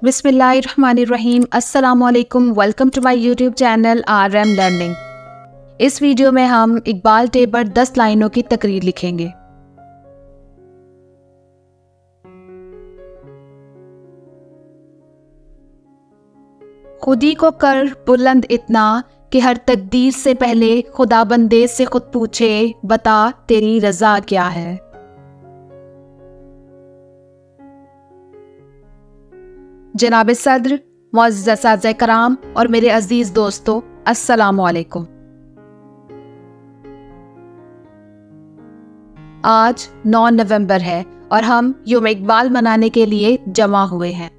बिस्मिल्लाहिर्रहमानिर्रहीम। अस्सलामुअलैकुम। Welcome to my YouTube channel RM learning. इस वीडियो में हम इकबाल टेबर 10 लाइनों की तकरीर लिखेंगे। खुदी को कर बुलंद इतना कि हर तकदीर से पहले खुदा बंदे से खुद पूछे, बता तेरी रजा क्या है। जनाब सद्र, मुअज़्ज़ज़ असातिज़ा कराम और मेरे अजीज दोस्तों, अस्सलामु अलैकुम। आज 9 नवंबर है और हम यौम इकबाल मनाने के लिए जमा हुए हैं।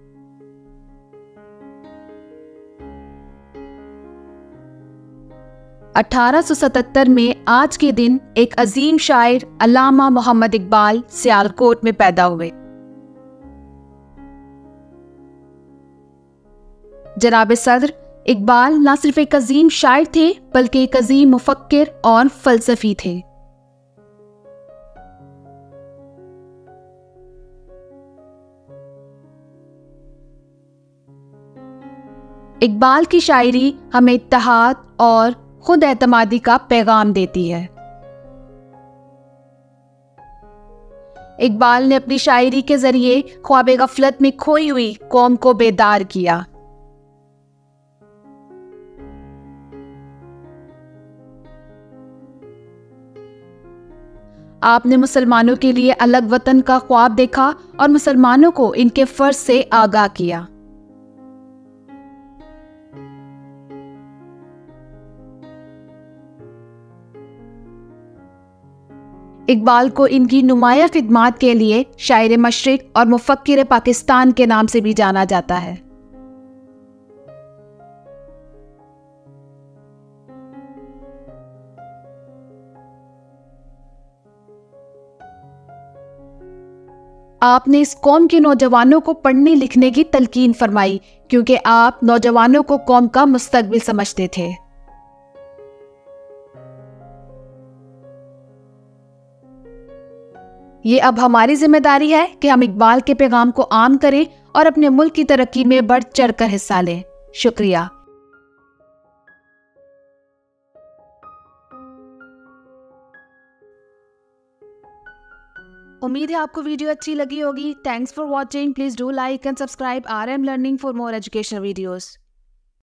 अठारह सौ 77 में आज के दिन एक अजीम शायर अल्लामा मोहम्मद इकबाल सियालकोट में पैदा हुए। जनाब सद्र, इकबाल न सिर्फ एक अजीम शायर थे बल्कि एक अजीम मुफक्किर और फलसफी थे। इकबाल की शायरी हमें इत्तेहाद और खुद एतमादी का पैगाम देती है। इकबाल ने अपनी शायरी के जरिए ख्वाब गफलत में खोई हुई कौम को बेदार किया। आपने मुसलमानों के लिए अलग वतन का ख्वाब देखा और मुसलमानों को इनके फर्ज से आगाह किया। इकबाल को इनकी नुमाया खिदमात के लिए शायर मशरिक और मुफक्किर पाकिस्तान के नाम से भी जाना जाता है। आपने इस कौम के नौजवानों को पढ़ने लिखने की तलकीन फरमाई क्योंकि आप नौजवानों को कौम का मुस्तकबिल समझते थे। ये अब हमारी जिम्मेदारी है कि हम इकबाल के पैगाम को आम करें और अपने मुल्क की तरक्की में बढ़ चढ़कर हिस्सा लें। शुक्रिया। उम्मीद है आपको वीडियो अच्छी लगी होगी। Thanks for watching. Please do like and subscribe RM learning for more educational videos.